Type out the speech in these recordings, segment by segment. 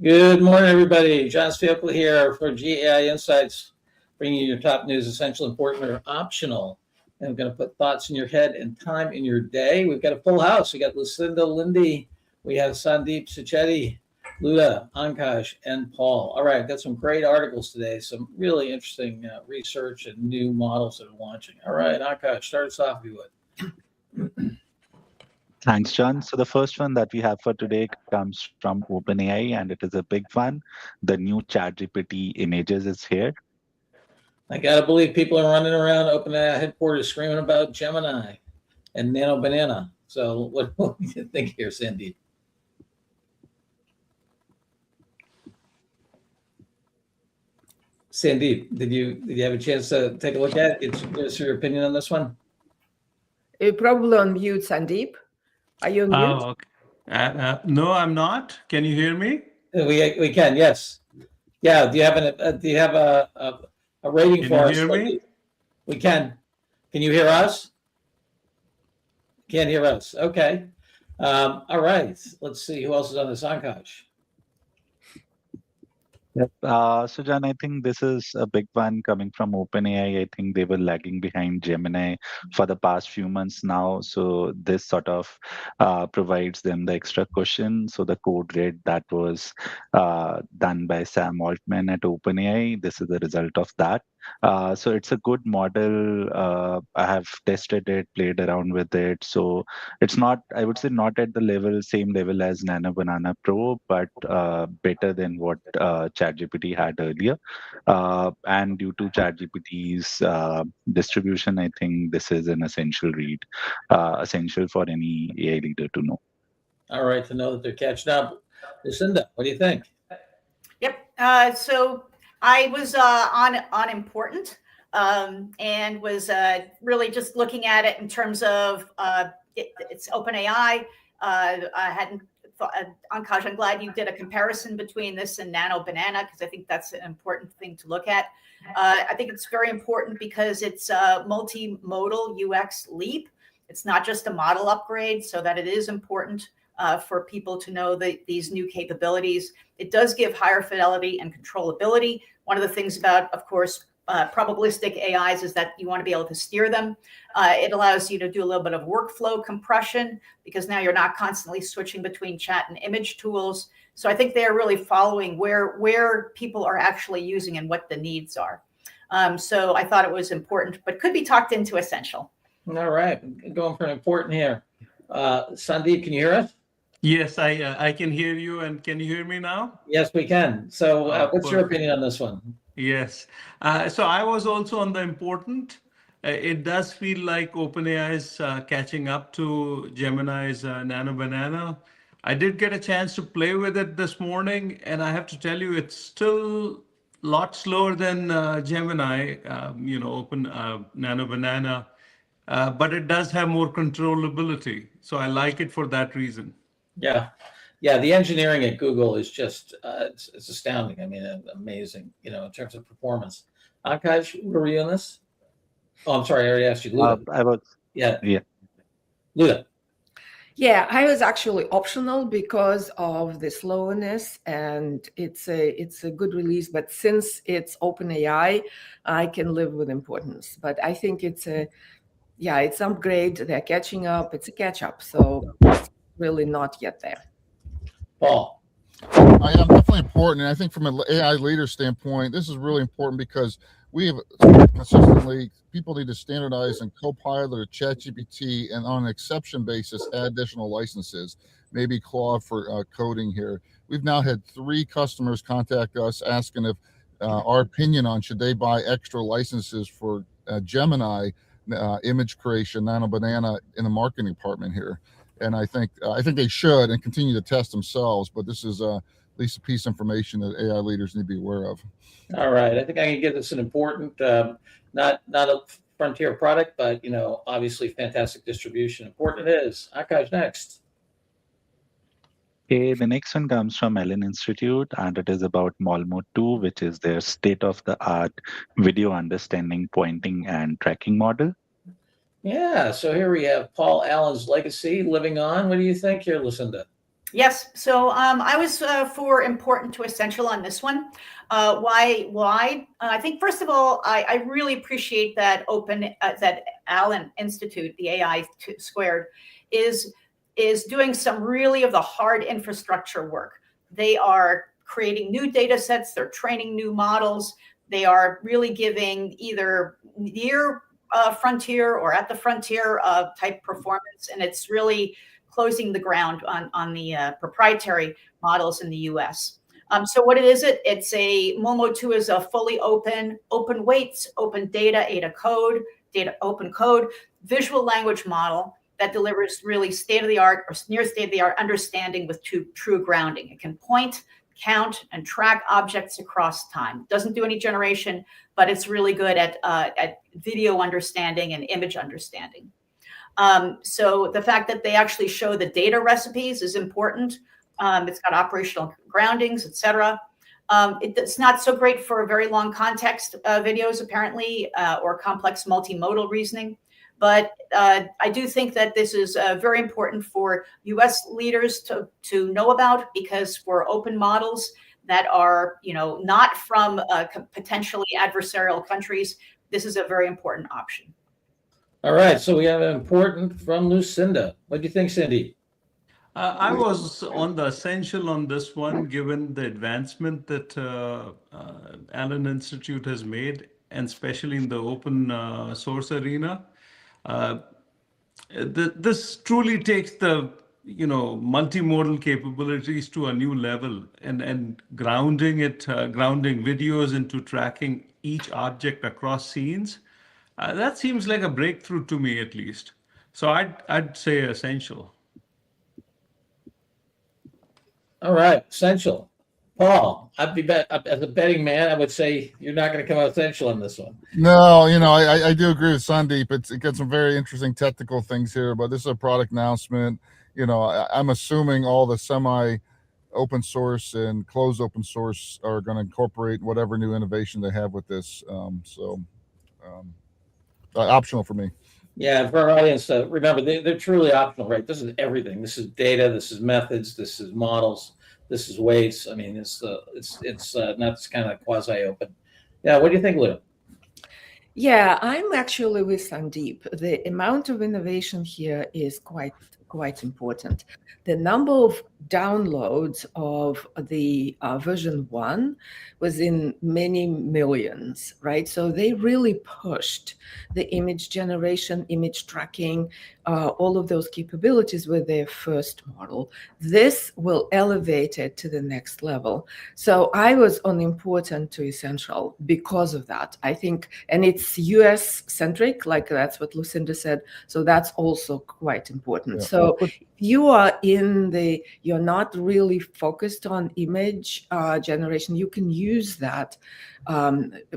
Good morning, everybody. John Spielkel here for GAI Insights, bringing you your top news, essential, important, or optional. And I'm going to put thoughts in your head and time in your day. We've got a full house. We got Lucinda Lindy, we have Sandeep Sacheti, Luda, Ankash, and Paul. All right, got some great articles today, some really interesting research and new models that are launching. All right, Ankash, start us off if you would. Thanks, John. So the first one that we have for today comes from OpenAI, and it is a big one. The new ChatGPT images is here. I got to believe people are running around OpenAI headquarters screaming about Gemini and Nano Banana. So what do you think here, Sandeep? Sandeep, did you have a chance to take a look at it? Give us your opinion on this one. You're probably on mute, Sandeep. Are you on mute? Oh, okay. No, I'm not. Can you hear me? We can, yes. Yeah. Do you have a rating for us? Can you hear me? We can. Can you hear us? Can't hear us. Okay. All right. Let's see who else is on this Ankash. Yep. So, John, I think this is a big one coming from OpenAI. I think they were lagging behind Gemini for the past few months now. So this sort of provides them the extra cushion. So the code red that was done by Sam Altman at OpenAI, this is the result of that. So it's a good model. I have tested it, played around with it. So it's not, I would say, not at the same level as Nano Banana Pro, but better than what ChatGPT had earlier. And due to ChatGPT's distribution, I think this is an essential read, essential for any AI leader to know. All right, to know that they're catching up. Lucinda, what do you think? Yep. So I was on important and was really just looking at it in terms of it's OpenAI. I hadn't thought, Ankash, I'm glad you did a comparison between this and Nano Banana, because I think that's an important thing to look at. I think it's very important because it's a multimodal UX leap. It's not just a model upgrade, so that it is important for people to know these new capabilities. It does give higher fidelity and controllability. One of the things about, of course, probabilistic AIs is that you want to be able to steer them. It allows you to do a little bit of workflow compression because now you're not constantly switching between chat and image tools. So I think they're really following where people are actually using and what the needs are. So I thought it was important, but could be talked into essential. All right, going for an important here. Sandeep, can you hear us? Yes, I can hear you. And can you hear me now? Yes, we can. So what's your opinion on this one? Yes. So I was also on the important. It does feel like OpenAI is catching up to Gemini's Nano Banana. I did get a chance to play with it this morning, and I have to tell you, it's still a lot slower than Gemini, Nano Banana, but it does have more controllability. So I like it for that reason. Yeah. The engineering at Google is just it's astounding. I mean, amazing. In terms of performance. Akash, where were you on this? Oh, I'm sorry, I already asked you. Luda. I was. Yeah. Luda. Yeah, I was actually optional because of the slowness, and it's a good release. But since it's OpenAI, I can live with importance. But I think it's upgrade. They're catching up. It's a catch up. So it's really not yet there. Paul. I am definitely important, and I think from an AI leader standpoint, this is really important because we have consistently people need to standardize in Copilot or ChatGPT, and on an exception basis, add additional licenses. Maybe Claude for coding here. We've now had 3 customers contact us asking if our opinion on should they buy extra licenses for Gemini image creation, Nano Banana in the marketing department here. And I think they should and continue to test themselves. But this is at least a piece of information that AI leaders need to be aware of. All right, I think I can give this an important, not a frontier product, but obviously fantastic distribution. Important it is. Akash, next. Okay, the next one comes from Allen Institute, and it is about Malmo 2, which is their state-of-the-art video understanding, pointing, and tracking model. Yeah, so here we have Paul Allen's legacy living on. What do you think here, Lucinda? Yes. So I was for important to essential on this one. Why? I think first of all, I really appreciate that that Allen Institute, the AI squared, is doing some really of the hard infrastructure work. They are creating new data sets. They're training new models. They are really giving either near frontier or at the frontier type performance, and it's really closing the ground on the proprietary models in the US. So what is it? It's a Momo 2 is a fully open weights, open data, open code, visual language model that delivers really state-of-the-art or near state-of-the-art understanding with true grounding. It can point, count, and track objects across time. Doesn't do any generation, but it's really good at video understanding and image understanding. So the fact that they actually show the data recipes is important. It's got operational groundings, etc. It's not so great for very long context videos, apparently, or complex multimodal reasoning. But I do think that this is very important for U.S. leaders to know about, because for open models that are, not from potentially adversarial countries, this is a very important option. All right, so we have an important from Lucinda. What do you think, Cindy? I was on the essential on this one, given the advancement that Allen Institute has made, and especially in the open source arena. This truly takes the multimodal capabilities to a new level, and grounding videos into tracking each object across scenes. That seems like a breakthrough to me, at least. So I'd say essential. All right, essential. Paul, I'd be as a betting man, I would say you're not going to come out essential on this one. No, I do agree with Sandeep. It got some very interesting technical things here, but this is a product announcement. I'm assuming all the semi open source and closed open source are going to incorporate whatever new innovation they have with this. Optional for me. Yeah, for our audience, remember they're truly optional, right? This is everything. This is data. This is methods. This is models. This is weights. I mean, it's not this kind of quasi open. Yeah, what do you think, Lou? Yeah, I'm actually with Sandeep. The amount of innovation here is quite important. The number of downloads of the version 1 was in many millions, right? So they really pushed the image generation, image tracking, all of those capabilities with their first model. This will elevate it to the next level. So I was on important to essential because of that. I think, and it's US centric, like that's what Lucinda said. So that's also quite important. Yeah. So you are you're not really focused on image generation. You can use that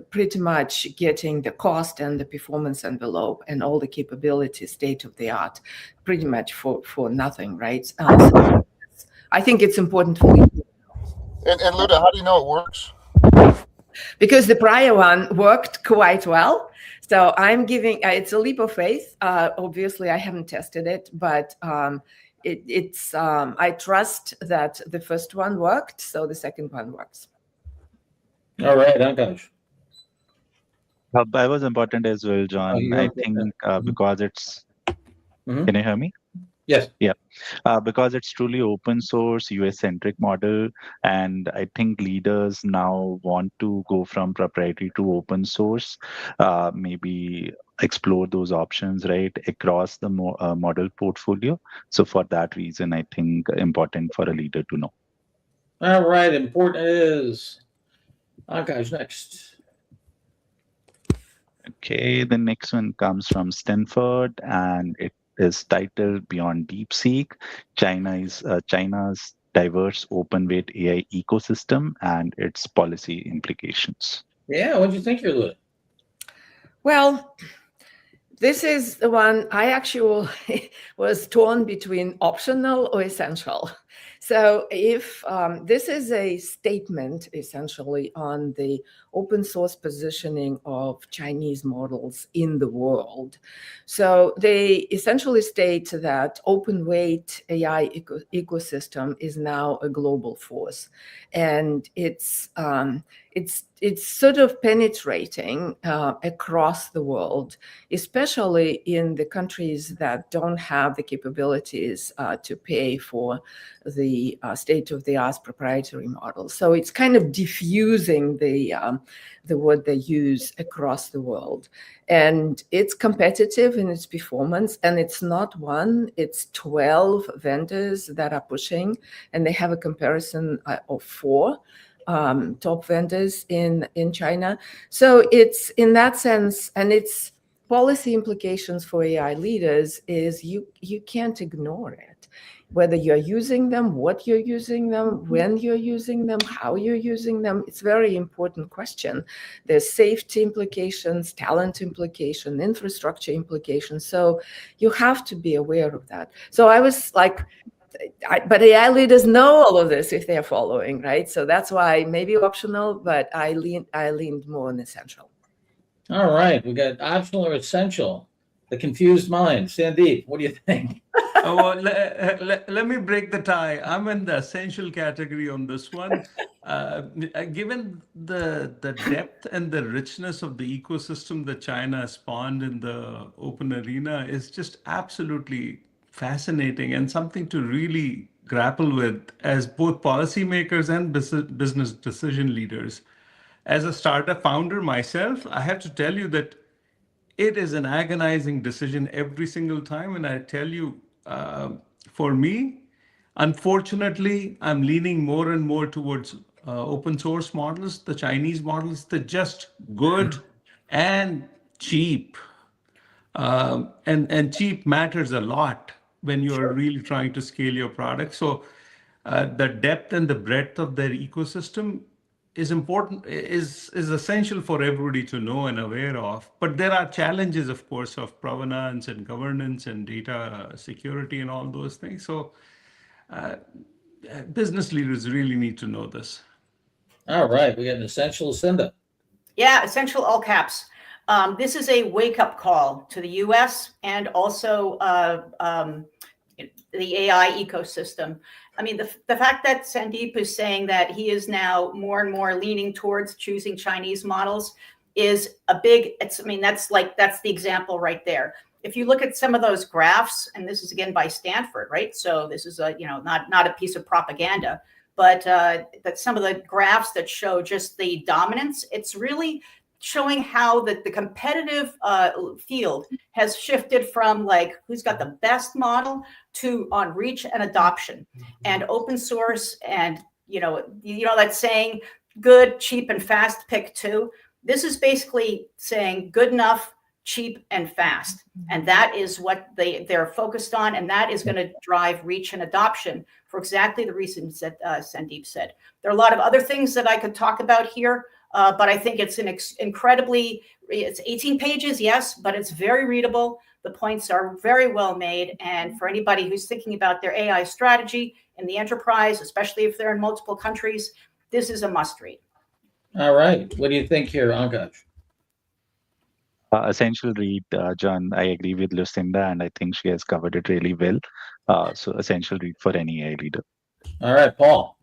pretty much getting the cost and the performance envelope and all the capabilities state of the art pretty much for nothing, right? So I think it's important for you. And Luda, how do you know it works? Because the prior one worked quite well. So I'm giving, it's a leap of faith. Obviously, I haven't tested it, but I trust that the first one worked, so the second one works. All right, Ankash. I was important as well, John. I think because it's, can you hear me? Yes. Yeah, because it's truly open source, US-centric model, and I think leaders now want to go from proprietary to open source, maybe explore those options, right, across the model portfolio. So for that reason, I think important for a leader to know. All right, important is Ankash next. Okay, the next one comes from Stanford, and it is titled Beyond DeepSeek, China's diverse open-weight AI ecosystem and its policy implications. Yeah, what do you think, you're Lou? Well, this is the one I actually was torn between optional or essential. So if this is a statement essentially on the open source positioning of Chinese models in the world. So they essentially state that open weight AI ecosystem is now a global force, and it's sort of penetrating across the world, especially in the countries that don't have the capabilities to pay for the state-of-the-art proprietary models. So it's kind of diffusing the word they use across the world. And it's competitive in its performance, and it's not one, it's 12 vendors that are pushing, and they have a comparison of 4 top vendors in China. So it's in that sense, and its policy implications for AI leaders is you can't ignore it. Whether you're using them, what you're using them, when you're using them, how you're using them, it's a very important question. There's safety implications, talent implication, infrastructure implications. So you have to be aware of that. So I was like, but AI leaders know all of this if they're following, right? So that's why maybe optional, but I leaned more on essential. All right, we got optional or essential. The confused mind. Sandeep, what do you think? Oh, well, let me break the tie. I'm in the essential category on this one. Given the depth and the richness of the ecosystem that China has spawned in the open arena is just absolutely fascinating and something to really grapple with as both policymakers and business decision leaders. As a startup founder myself, I have to tell you that it is an agonizing decision every single time. And I tell you, for me, unfortunately, I'm leaning more and more towards open source models, the Chinese models. They're just good and cheap. And cheap matters a lot when you're really trying to scale your product. So the depth and the breadth of their ecosystem is important, is essential for everybody to know and aware of. But there are challenges, of course, of provenance and governance and data security and all those things. So business leaders really need to know this. All right, we got an essential Cinda. Yeah, essential all caps. This is a wake-up call to the U.S. and also the AI ecosystem. I mean, the fact that Sandeep is saying that he is now more and more leaning towards choosing Chinese models is a big, I mean, that's the example right there. If you look at some of those graphs, and this is again by Stanford, right? So this is not a piece of propaganda, but that some of the graphs that show just the dominance, it's really showing how the competitive field has shifted from like who's got the best model to on reach and adoption and open source. And you know that saying, good, cheap, and fast, pick 2. This is basically saying good enough, cheap, and fast. And that is what they're focused on. And that is going to drive reach and adoption for exactly the reasons that Sandeep said. There are a lot of other things that I could talk about here. But I think it's an it's 18 pages, yes, but it's very readable. The points are very well made. And for anybody who's thinking about their AI strategy in the enterprise, especially if they're in multiple countries, this is a must read. All right, what do you think here, Ankaj? Essential read, John. I agree with Lucinda, and I think she has covered it really well. So essential read for any AI leader. All right, Paul.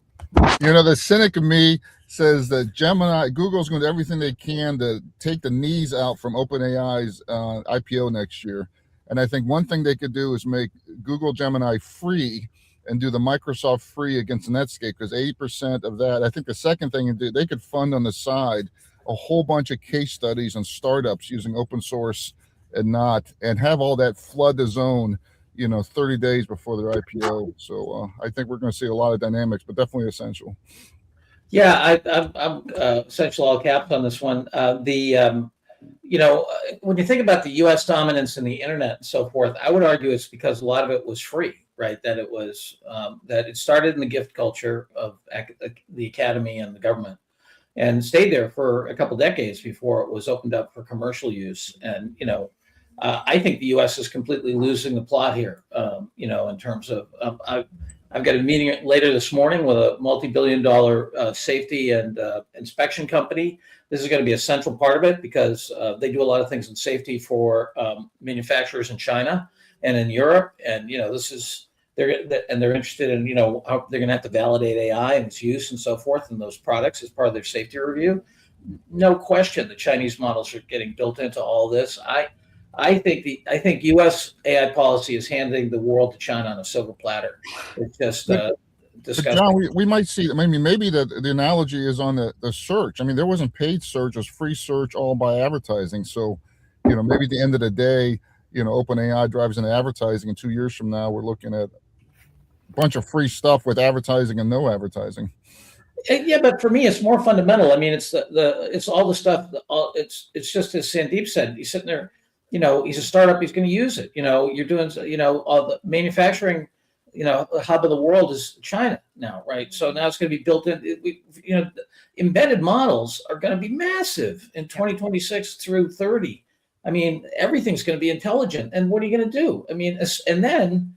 The cynic of me says that Google's going to do everything they can to take the knees out from OpenAI's IPO next year. And I think one thing they could do is make Google Gemini free and do the Microsoft free against Netscape, because 80% of that. I think the second thing they could fund on the side a whole bunch of case studies on startups using open source and have all that flood the zone 30 days before their IPO. So I think we're going to see a lot of dynamics, but definitely essential. Yeah, I'm essential all caps on this one. When you think about the U.S. dominance in the internet and so forth, I would argue it's because a lot of it was free, right? That it was that it started in the gift culture of the academy and the government, and stayed there for a couple decades before it was opened up for commercial use. And I think the U.S. is completely losing the plot here. In terms of I've got a meeting later this morning with a multi-billion-dollar safety and inspection company. This is going to be a central part of it because they do a lot of things in safety for manufacturers in China and in Europe. And they're interested in how they're going to have to validate AI and its use and so forth in those products as part of their safety review. No question, the Chinese models are getting built into all this. I think U.S. AI policy is handing the world to China on a silver platter. It's just disgusting. John, we might see. Maybe the analogy is on the search. There wasn't paid search; it was free search, all by advertising. So, maybe at the end of the day, OpenAI drives into advertising, and 2 years from now, we're looking at a bunch of free stuff with advertising and no advertising. Yeah, but for me, it's more fundamental. It's all the stuff. It's just as Sandeep said. He's sitting there. He's a startup. He's going to use it. You're doing. All the manufacturing. The hub of the world is China now, right? So now it's going to be built in. Embedded models are going to be massive in 2026 through 30. Everything's going to be intelligent. And what are you going to do? And then.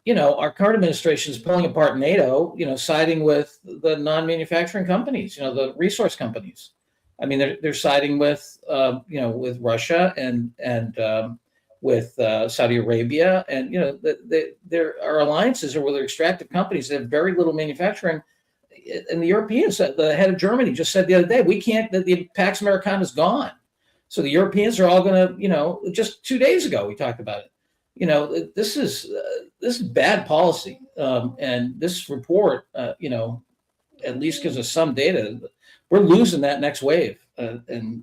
Our current administration is pulling apart NATO, siding with the non-manufacturing companies, the resource companies. They're siding with, with Russia and with Saudi Arabia. And, there are alliances with extractive companies that have very little manufacturing. And the Europeans, the head of Germany just said the other day, the Pax Americana is gone. So the Europeans are all going to, just 2 days ago, we talked about it. This is bad policy, and this report, at least gives us some data. We're losing that next wave, and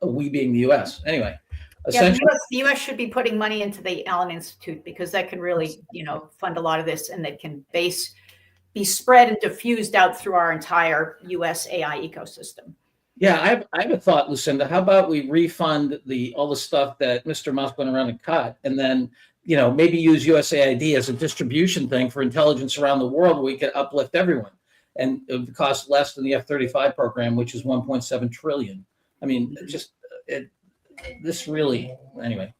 we being the U.S. Anyway, the U.S. should be putting money into the Allen Institute because that can really, fund a lot of this, and that can be spread and diffused out through our entire U.S. AI ecosystem. Yeah, I have a thought, Lucinda. How about we refund all the stuff that Mr. Musk went around and cut, and then maybe use USAID as a distribution thing for intelligence around the world, where we could uplift everyone, and it would cost less than the F-35 program, which is 1.7 trillion. This really anyway.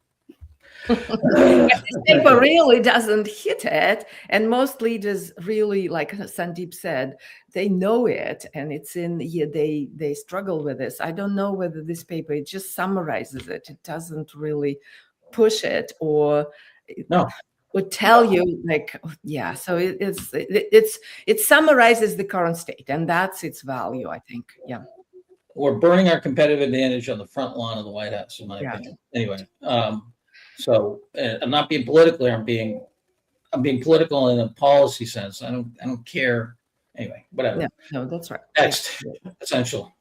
This paper really doesn't hit it, and most leaders really, like Sandeep said, they know it, and it's in here. They struggle with this. I don't know whether this paper, it just summarizes it. It doesn't really push it or would tell you So it summarizes the current state, and that's its value, I think. Yeah. We're burning our competitive advantage on the front lawn of the White House, in my opinion. Anyway. So I'm not being political. I'm being political in a policy sense. I don't care. Anyway, whatever. Yeah, no, that's right. Next, essential.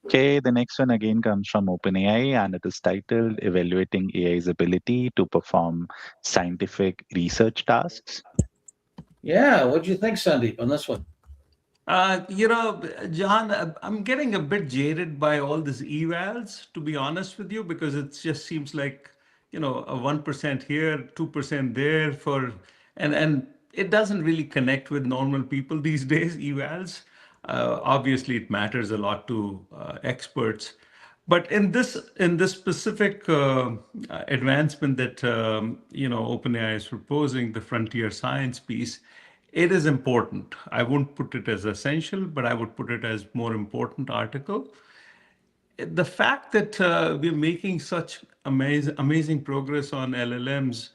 Okay, the next one again comes from OpenAI, and it is titled Evaluating AI's Ability to Perform Scientific Research Tasks. Yeah, what do you think, Sandeep, on this one? John, I'm getting a bit jaded by all these evals, to be honest with you, because it just seems like, a 1% here, 2% there and it doesn't really connect with normal people these days, evals. Obviously, it matters a lot to experts. But in this specific advancement that, OpenAI is proposing, the frontier science piece, it is important. I wouldn't put it as essential, but I would put it as more important article. The fact that we're making such amazing progress on LLMs,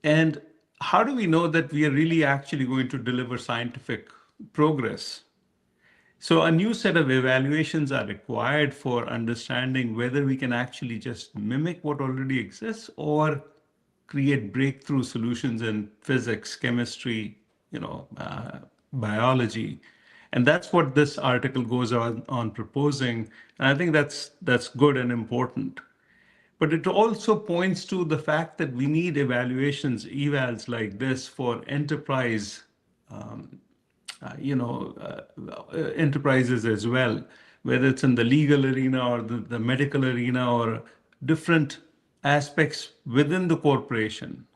and how do we know that we are really actually going to deliver scientific progress? So a new set of evaluations are required for understanding whether we can actually just mimic what already exists or create breakthrough solutions in physics, chemistry, biology. And that's what this article goes on proposing. And I think that's good and important. But it also points to the fact that we need evals like this for enterprises as well, whether it's in the legal arena or the medical arena or different aspects within the corporation.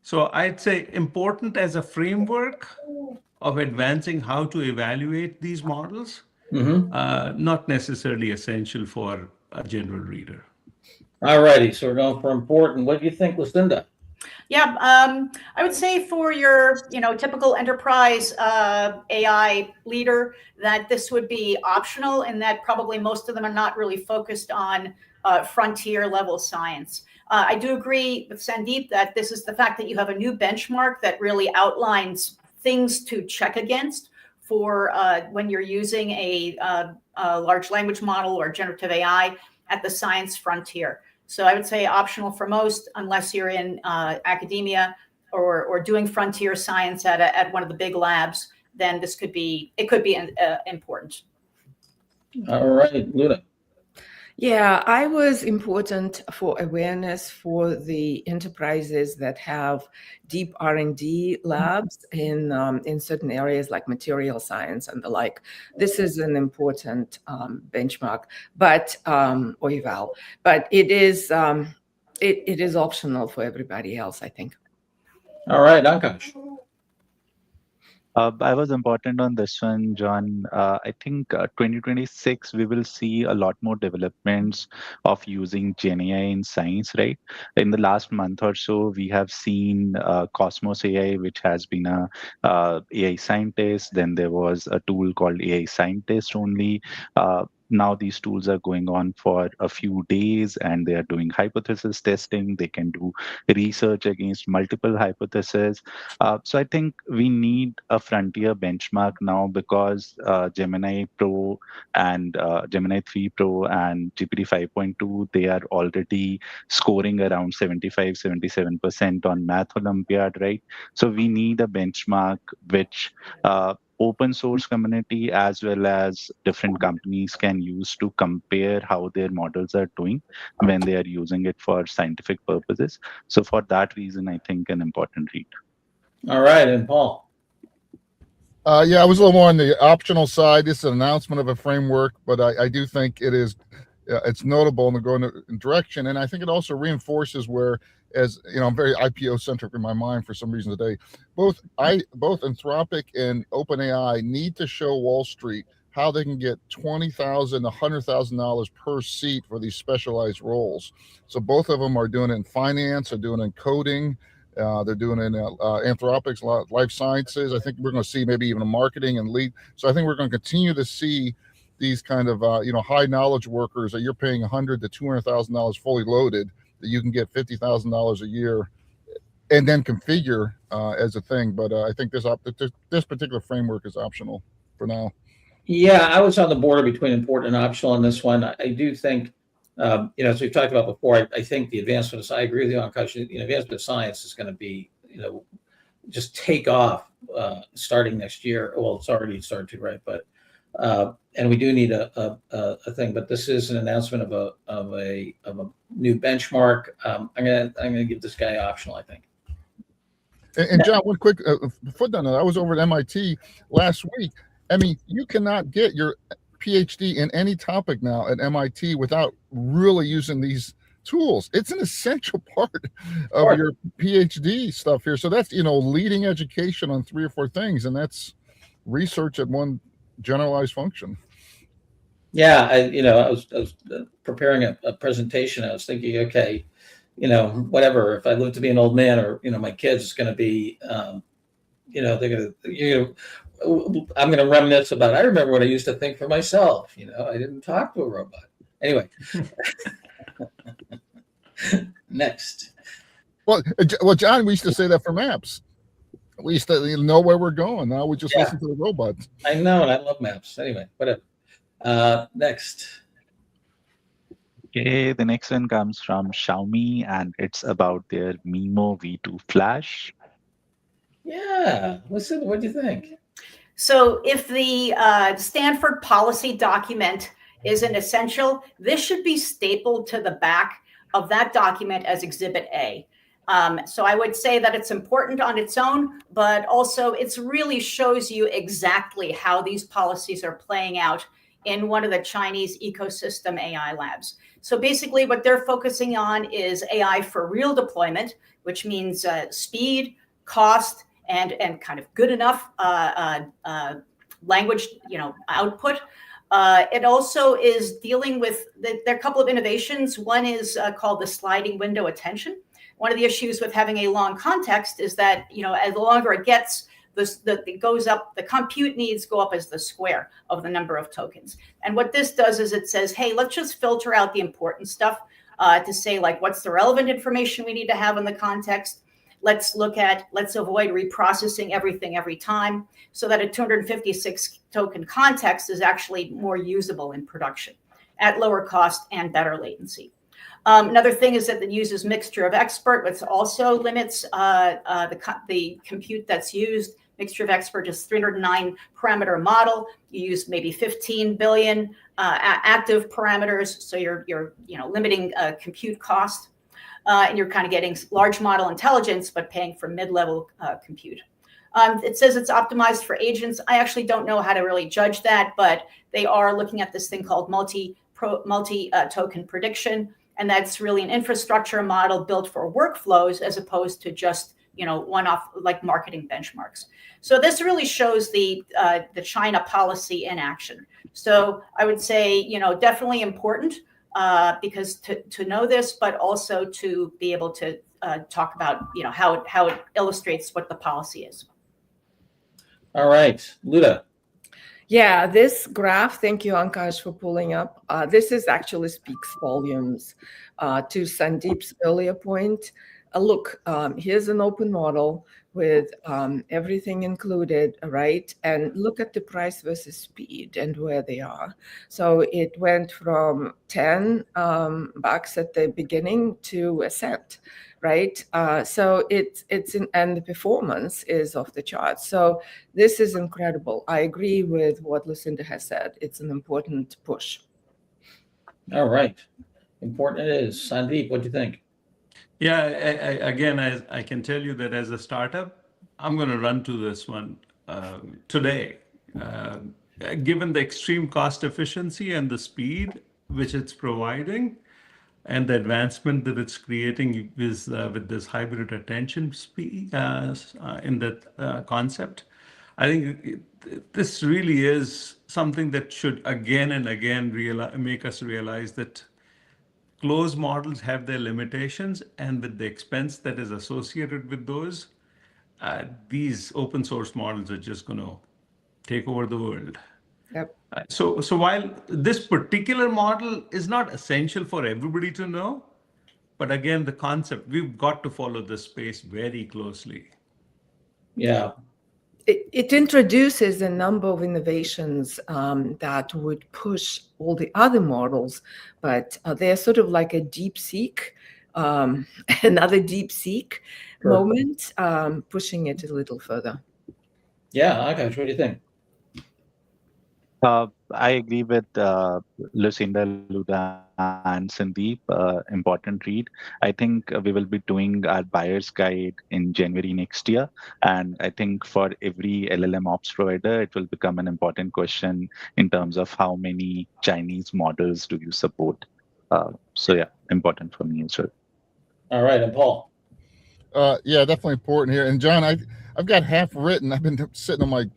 So I'd say important as a framework of advancing how to evaluate these models, not necessarily essential for a general reader. All righty, so we're going for important. What do you think, Lucinda? Yeah, I would say for your, typical enterprise AI leader, that this would be optional, and that probably most of them are not really focused on frontier level science. I do agree with Sandeep that this is the fact that you have a new benchmark that really outlines things to check against for when you're using a large language model or generative AI at the science frontier. So I would say optional for most, unless you're in academia or doing frontier science at one of the big labs, then it could be important. All right, Luna. Yeah, I was important for awareness for the enterprises that have deep R&D labs in certain areas like material science and the like. This is an important benchmark, but or eval, but it is optional for everybody else, I think. All right, Ankash. I was important on this one, John. I think 2026, we will see a lot more developments of using Gen AI in science, right? In the last month or so, we have seen Cosmos AI, which has been a AI scientist. Then there was a tool called AI Scientist only. Now these tools are going on for a few days and they are doing hypothesis testing. They can do research against multiple hypotheses. So I think we need a frontier benchmark now because Gemini Pro and Gemini 3 Pro and GPT 5.2, they are already scoring around 75, 77% on Math Olympiad, right? So we need a benchmark which open source community as well as different companies can use to compare how their models are doing when they are using it for scientific purposes. So for that reason, I think an important read. All right, and Paul. Yeah, I was a little more on the optional side. This is an announcement of a framework, but I do think it's notable and going in direction. And I think it also reinforces where, as you know, I'm very IPO centric in my mind for some reason today. Both Anthropic and OpenAI need to show Wall Street how they can get $20,000, $100,000 per seat for these specialized roles. So both of them are doing it in finance, are doing it in coding. They're doing it in Anthropic's life sciences. I think we're going to see maybe even a marketing and lead. So I think we're going to continue to see these kind of high knowledge workers that you're paying $100,000 to $200,000 fully loaded, that you can get $50,000 a year and then configure as a thing. But I think this particular framework is optional for now. Yeah, I was on the border between important and optional on this one. I do think, as we've talked about before, I think the advancement of, I agree with you on Ankash, advancement of science is going to be, just take off starting next year. Well, it's already started to, right? But and we do need a thing. But this is an announcement of a new benchmark. I'm gonna give this guy optional, I think. And John, one quick footnote. I was over at MIT last week. I mean, you cannot get your PhD in any topic now at MIT without really using these tools. It's an essential part of your PhD stuff here. So that's, leading education on 3 or 4 things, and that's research at one generalized function. Yeah, I was preparing a presentation. I was thinking, okay, whatever. If I live to be an old man, or my kids, it's going to be, I'm going to reminisce about. I remember what I used to think for myself. I didn't talk to a robot. Anyway, next. Well, John, we used to say that for maps. We used to know where we're going. Now we just listen to the robots. I know, and I love maps. Anyway, whatever. Next. Okay, the next one comes from Xiaomi, and it's about their Mimo V2 Flash. Yeah, listen, what do you think? So if the Stanford policy document is an essential, this should be stapled to the back of that document as Exhibit A. So I would say that it's important on its own, but also it really shows you exactly how these policies are playing out in one of the Chinese ecosystem AI labs. So basically what they're focusing on is AI for real deployment, which means speed, cost, and kind of good enough language, output. It also is dealing with, there are a couple of innovations. One is called the sliding window attention. One of the issues with having a long context is that, as the longer it gets, it goes up, the compute needs go up as the square of the number of tokens. And what this does is it says, hey, let's just filter out the important stuff to say, like, what's the relevant information we need to have in the context. Let's avoid reprocessing everything every time, so that a 256 token context is actually more usable in production at lower cost and better latency. Another thing is that it uses mixture of expert, which also limits the compute that's used. Mixture of expert is 309 parameter model. You use maybe 15 billion active parameters, so you're limiting compute cost, and you're kind of getting large model intelligence, but paying for mid-level compute. It says it's optimized for agents. I actually don't know how to really judge that, but they are looking at this thing called multi-token prediction, and that's really an infrastructure model built for workflows as opposed to just one-off like marketing benchmarks. So this really shows the China policy in action. So I would say definitely important because to know this, but also to be able to talk about how it illustrates what the policy is. All right, Luda. Yeah, this graph, thank you, Ankash, for pulling up. This is actually speaks volumes to Sandeep's earlier point. Look, here's an open model with everything included, right? And look at the price versus speed and where they are. So it went from 10 bucks at the beginning to a cent, right? So and the performance is off the charts. So this is incredible. I agree with what Lucinda has said. It's an important push. All right, important it is. Sandeep, what do you think? Yeah, again, I can tell you that as a startup, I'm going to run to this one today. Given the extreme cost efficiency and the speed which it's providing, and the advancement that it's creating with this hybrid attention speed in that concept, I think this really is something that should again and again make us realize that closed models have their limitations, and with the expense that is associated with those, these open source models are just going to take over the world. Yep. So while this particular model is not essential for everybody to know, but again, the concept, we've got to follow this space very closely. Yeah. It introduces a number of innovations that would push all the other models, but they're sort of like a DeepSeek, another DeepSeek moment, pushing it a little further. Yeah, okay. What do you think? I agree with Lucinda, Luda, and Sandeep. Important read. I think we will be doing our buyer's guide in January next year. And I think for every LLM ops provider, it will become an important question in terms of how many Chinese models do you support. So yeah, important for me as well. All right, and Paul. Yeah, definitely important here. And John, I've got half written. I've been sitting on my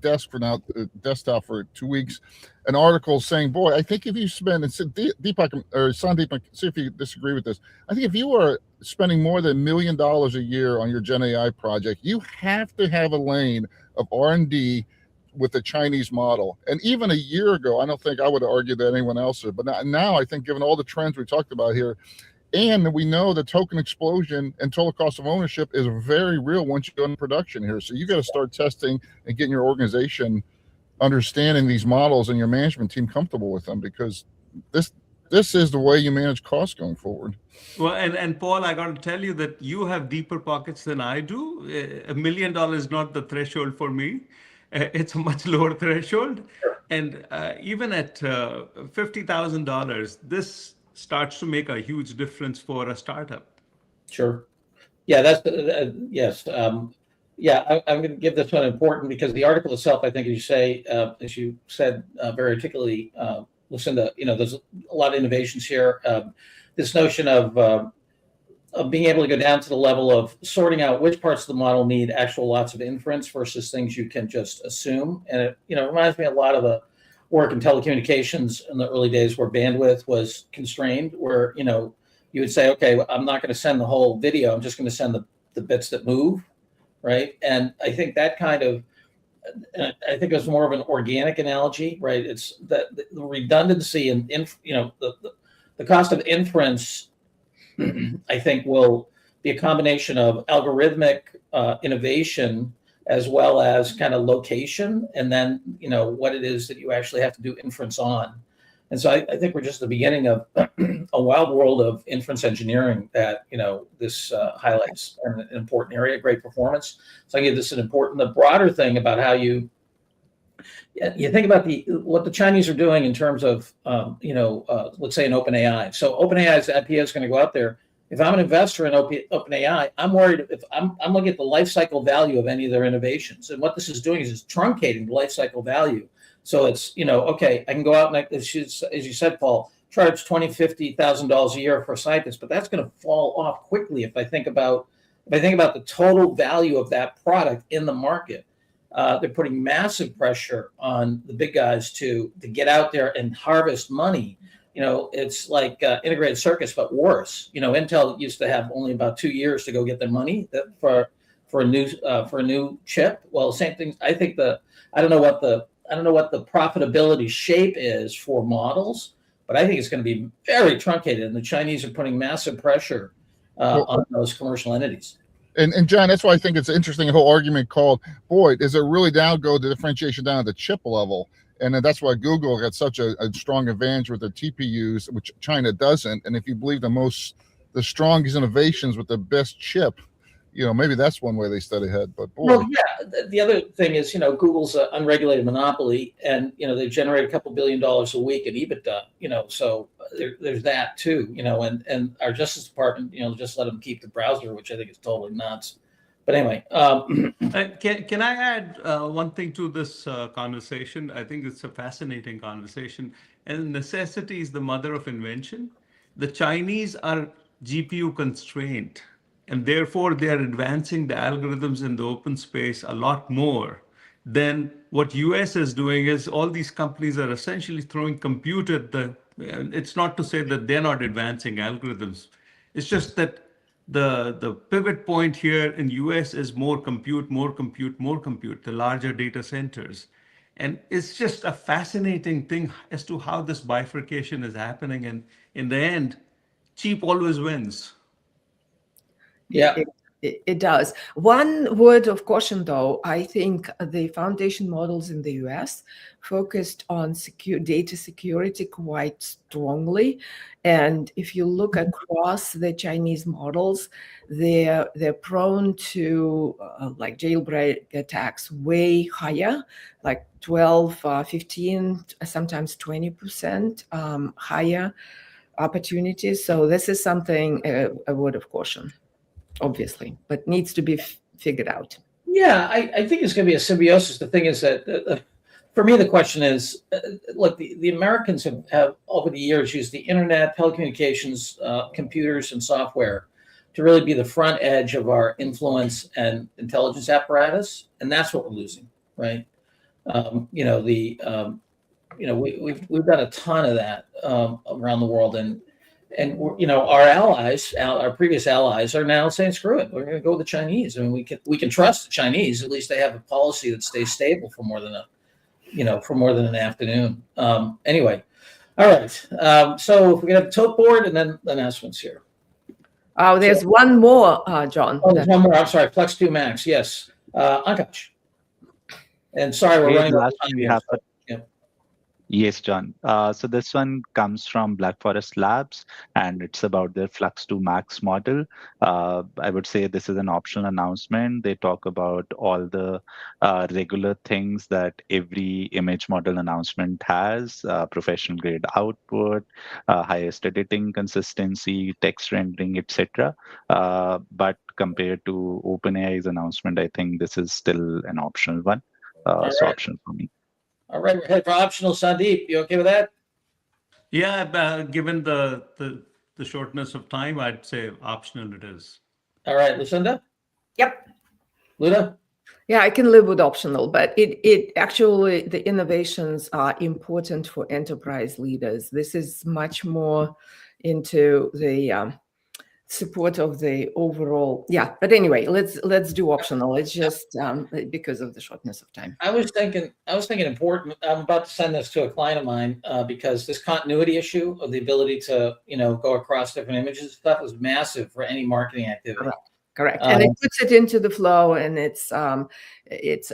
desktop for 2 weeks, an article saying, boy, I think if you spend, and Deepak or Sandeep, see if you disagree with this. I think if you are spending more than $1 million a year on your Gen AI project, you have to have a lane of R&D with the Chinese model. And even a year ago, I don't think I would argue that anyone else would. But now I think, given all the trends we talked about here, and we know the token explosion and total cost of ownership is very real once you go into production here. So you got to start testing and getting your organization understanding these models and your management team comfortable with them, because this is the way you manage costs going forward. Well, and Paul, I got to tell you that you have deeper pockets than I do. $1 million is not the threshold for me. It's a much lower threshold. And even at $50,000, this starts to make a huge difference for a startup. Sure. Yeah, that's yes. Yeah, I'm going to give this one important because the article itself, I think, as you said very articulately, Lucinda, there's a lot of innovations here. This notion of being able to go down to the level of sorting out which parts of the model need actual lots of inference versus things you can just assume. And it reminds me a lot of the work in telecommunications in the early days where bandwidth was constrained, where you would say, okay, I'm not going to send the whole video. I'm just going to send the bits that move, right? And I think that kind of, I think it's more of an organic analogy, right? It's that the redundancy and the cost of inference, I think, will be a combination of algorithmic innovation as well as kind of location, and then what it is that you actually have to do inference on. And so I think we're just at the beginning of a wild world of inference engineering that this highlights an important area, great performance. So I give this the broader thing about how you think about what the Chinese are doing in terms of let's say an OpenAI. So OpenAI's IPO is going to go out there. If I'm an investor in OpenAI, I'm worried if I'm looking at the life cycle value of any of their innovations. And what this is doing is it's truncating the life cycle value. So it's, okay, I can go out and, as you said, Paul, charge $20,000, $50,000 a year for a scientist, but that's going to fall off quickly if I think about the total value of that product in the market. They're putting massive pressure on the big guys to get out there and harvest money. It's like integrated circus, but worse. Intel used to have only about 2 years to go get their money for a new chip. Well, same thing. I think I don't know what the profitability shape is for models, but I think it's going to be very truncated. And the Chinese are putting massive pressure on those commercial entities. And John, that's why I think it's an interesting whole argument called, boy, does it really now go the differentiation down at the chip level? And that's why Google got such a strong advantage with their TPUs, which China doesn't. And if you believe the strongest innovations with the best chip, maybe that's one way they study ahead. But boy. Well, yeah. The other thing is, Google's an unregulated monopoly, and they generate a couple $2 billion a week in EBITDA. So there's that too. And our Justice Department, just let them keep the browser, which I think is totally nuts. But anyway, can I add one thing to this conversation? I think it's a fascinating conversation. And necessity is the mother of invention. The Chinese are GPU constrained, and therefore they are advancing the algorithms in the open space a lot more than what US is doing. Is all these companies are essentially throwing compute at the. It's not to say that they're not advancing algorithms. It's just that the pivot point here in US is more compute, the larger data centers. And it's just a fascinating thing as to how this bifurcation is happening. And in the end, cheap always wins. Yeah. It does. One word of caution, though, I think the foundation models in the US focused on data security quite strongly. And if you look across the Chinese models, they're prone to like jailbreak attacks way higher, like 12, 15, sometimes 20% higher opportunities. So this is something, a word of caution, obviously, but needs to be figured out. Yeah, I think it's going to be a symbiosis. The thing is that, for me, the question is, look, the Americans have over the years used the internet, telecommunications, computers, and software to really be the front edge of our influence and intelligence apparatus, and that's what we're losing, right? We've done a ton of that around the world, and our allies, our previous allies, are now saying, "Screw it, we're going to go with the Chinese." I mean, we can trust the Chinese. At least they have a policy that stays stable for more than an afternoon. Anyway, all right. So we're going to have the tote board and then the announcements here. Oh, there's one more, John. Oh, there's one more. I'm sorry. Flex 2 Max. Yes. Ankash. And sorry, we're running out of time here. Yes, John. So this one comes from Black Forest Labs, and it's about their Flux 2 Max model. I would say this is an optional announcement. They talk about all the regular things that every image model announcement has: professional grade output, highest editing consistency, text rendering, etc. But compared to OpenAI's announcement, I think this is still an optional one. So optional for me. All right, we're headed for optional. Sandeep, you okay with that? Yeah, given the shortness of time, I'd say optional it is. All right, Lucinda? Yep. Luda? Yeah, I can live with optional, but it actually, the innovations are important for enterprise leaders. This is much more into the support of the overall. Yeah, but anyway, let's do optional. It's just because of the shortness of time. I was thinking important. I'm about to send this to a client of mine because this continuity issue of the ability to, go across different images and stuff is massive for any marketing activity. Correct. And it puts it into the flow, and it's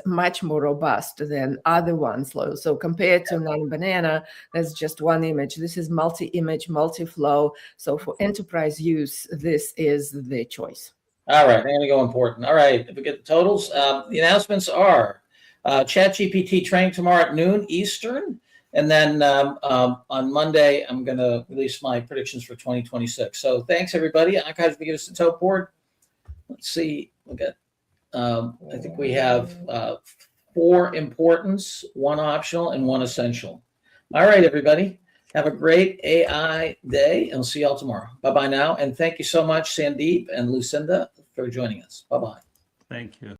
much more robust than other ones. So compared to Nano Banana, there's just one image. This is multi-image, multi-flow. So for enterprise use, this is the choice. All right, I'm going to go important. All right, if we get the totals, the announcements are ChatGPT training tomorrow at noon Eastern. And then on Monday, I'm going to release my predictions for 2026. So thanks, everybody. Archives will give us the tote board. Let's see. We'll get, I think we have 4 importance, 1 optional, and 1 essential. All right, everybody. Have a great AI day, and we'll see y'all tomorrow. Bye-bye now. And thank you so much, Sandeep and Lucinda, for joining us. Bye-bye. Thank you.